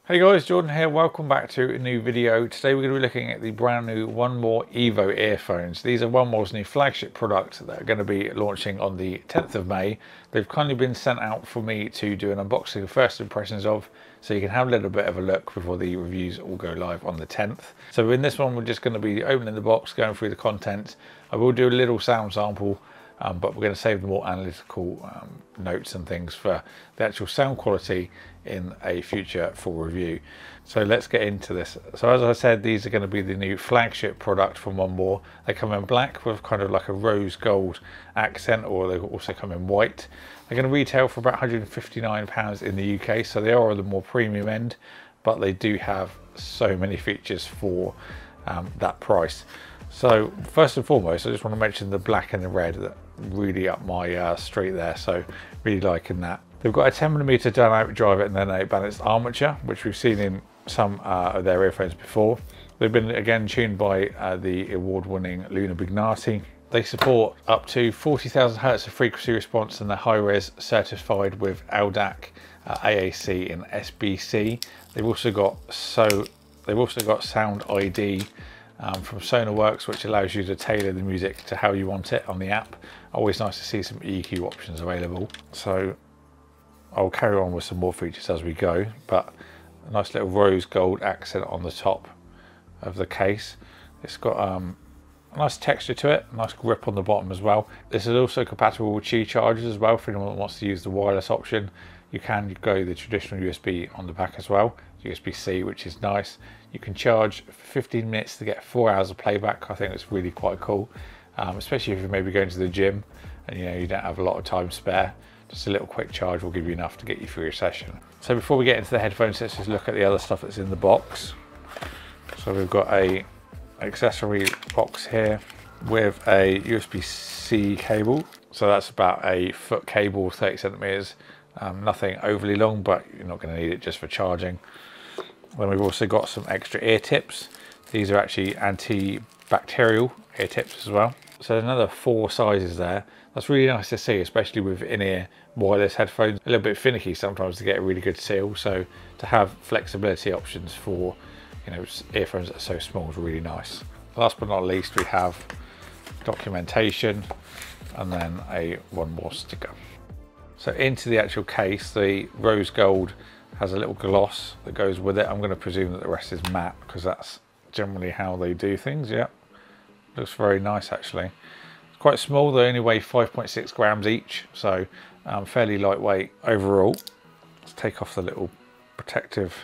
Hey guys, Jordan here. Welcome back to a new video. Today we're going to be looking at the brand new 1MORE EVO earphones. These are 1MORE's new flagship product that are going to be launching on the 10th of May. They've kindly been sent out for me to do an unboxing of first impressions of, so you can have a little bit of a look before the reviews all go live on the 10th. So in this one we're just going to be opening the box, going through the content. I will do a little sound sample, but we're going to save the more analytical notes and things for the actual sound quality in a future full review. So let's get into this. So as I said, these are going to be the new flagship product from 1MORE. They come in black with kind of like a rose gold accent, or they also come in white. They're going to retail for about £159 in the UK, so they are on the more premium end, but they do have so many features for that price. So first and foremost, I just want to mention the black and the red that really up my street there, so really liking that. They've got a 10mm dynamic driver and then a balanced armature, which we've seen in some of their earphones before. They've been again tuned by the award-winning Luna Bignati. They support up to 40,000 Hz of frequency response, and they're high-res certified with LDAC, AAC and SBC. They've also got Sound ID from SonarWorks, which allows you to tailor the music to how you want it on the app. Always nice to see some EQ options available. So I'll carry on with some more features as we go, but a nice little rose gold accent on the top of the case. It's got a nice texture to it, a nice grip on the bottom as well. This is also compatible with Qi chargers as well. For anyone that wants to use the wireless option, you can go the traditional USB on the back as well, USB-C, which is nice. You can charge for 15 minutes to get 4 hours of playback. I think it's really quite cool, especially if you're maybe going to the gym and you don't have a lot of time spare. Just a little quick charge will give you enough to get you through your session. So before we get into the headphones, let's just look at the other stuff that's in the box. So we've got a accessory box here with a USB-C cable. So that's about a foot cable, 30 centimeters. Nothing overly long, but you're not going to need it just for charging. Then we've also got some extra ear tips. These are actually antibacterial ear tips as well. So another 4 sizes there. That's really nice to see, especially with in-ear wireless headphones. A little bit finicky sometimes to get a really good seal. So to have flexibility options for earphones that are so small is really nice. Last but not least, we have documentation and then a 1MORE sticker. So into the actual case, the rose gold has a little gloss that goes with it. I'm going to presume that the rest is matte because that's generally how they do things. Yeah, looks very nice actually. It's quite small, they only weigh 5.6 grams each, so fairly lightweight overall. Let's take off the little protective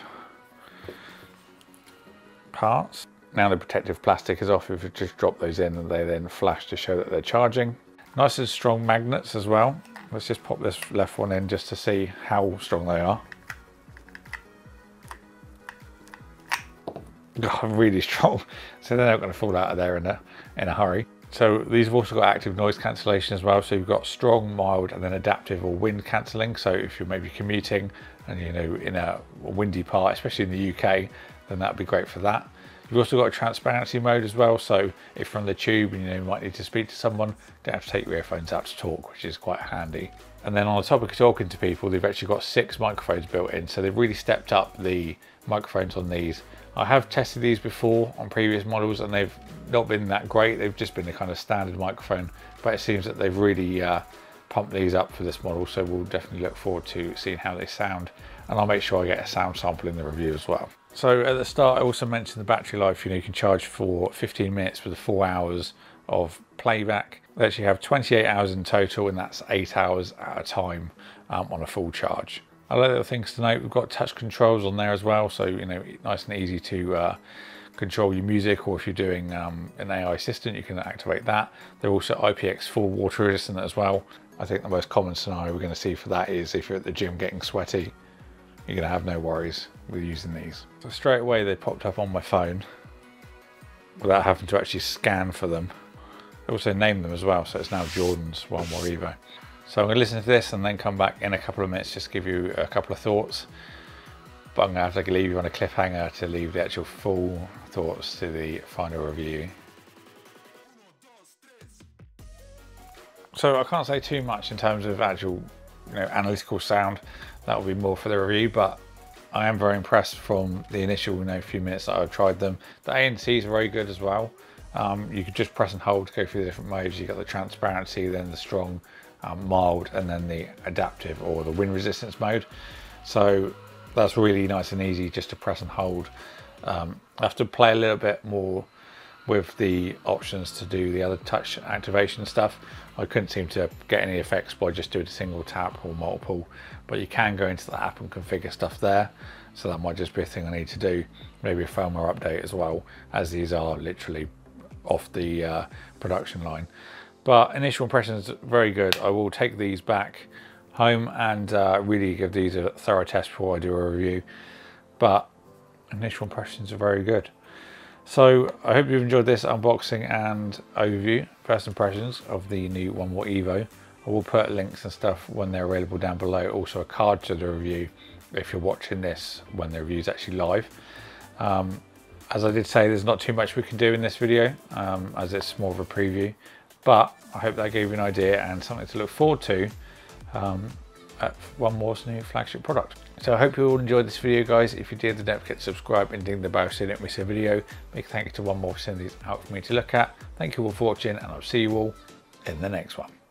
parts. Now the protective plastic is off. If you just drop those in and they then flash to show that they're charging. Nice and strong magnets as well. Let's just pop this left one in just to see how strong they are. God, really strong. So they're not going to fall out of there in a hurry. So these have also got active noise cancellation as well. So you've got strong, mild, and then adaptive or wind cancelling. So if you're maybe commuting and in a windy part, especially in the UK, then that'd be great for that. You've also got a transparency mode as well. So if you're on the tube and you might need to speak to someone, you don't have to take your earphones out to talk, which is quite handy. And then on the topic of talking to people, they've actually got 6 microphones built in. So they've really stepped up the microphones on these. I have tested these before on previous models and they've not been that great. They've just been the kind of standard microphone, but it seems that they've really pumped these up for this model. So we'll definitely look forward to seeing how they sound. And I'll make sure I get a sound sample in the review as well. So at the start, I also mentioned the battery life. You can charge for 15 minutes with 4 hours of playback. They actually have 28 hours in total, and that's 8 hours at a time on a full charge. Other little things to note, we've got touch controls on there as well. So, nice and easy to control your music, or if you're doing an AI assistant, you can activate that. They're also IPX4 water resistant as well. I think the most common scenario we're going to see for that is if you're at the gym getting sweaty, you're going to have no worries with using these. So straight away they popped up on my phone without having to actually scan for them. I also named them as well, so it's now Jordan's 1MORE EVO. So I'm going to listen to this and then come back in a couple of minutes just to give you a couple of thoughts. But I'm going to have to leave you on a cliffhanger to leave the actual full thoughts to the final review. So I can't say too much in terms of actual analytical sound. That will be more for the review, but I am very impressed from the initial few minutes that I've tried them. The ANC is very good as well. You could just press and hold to go through the different modes. You've got the transparency, then the strong, mild, and then the adaptive or the wind resistance mode. So that's really nice and easy just to press and hold. I have to play a little bit more with the options to do the other touch activation stuff. I couldn't seem to get any effects by just doing a single tap or multiple, but you can go into the app and configure stuff there. So that might just be a thing I need to do. Maybe a firmware update as well, as these are literally off the production line. But initial impressions, very good. I will take these back home and really give these a thorough test before I do a review. But initial impressions are very good. So I hope you've enjoyed this unboxing and overview, first impressions of the new 1MORE EVO. I will put links and stuff when they're available down below, also a card to the review if you're watching this when the review is actually live. As I did say, there's not too much we can do in this video, as it's more of a preview, but I hope that gave you an idea and something to look forward to at 1MORE's new flagship product. So I hope you all enjoyed this video, guys. If you did, then don't forget to subscribe and ding the bell so you don't miss a video. Big thank you to 1MORE for sending these out for me to look at. Thank you all for watching, and I'll see you all in the next one.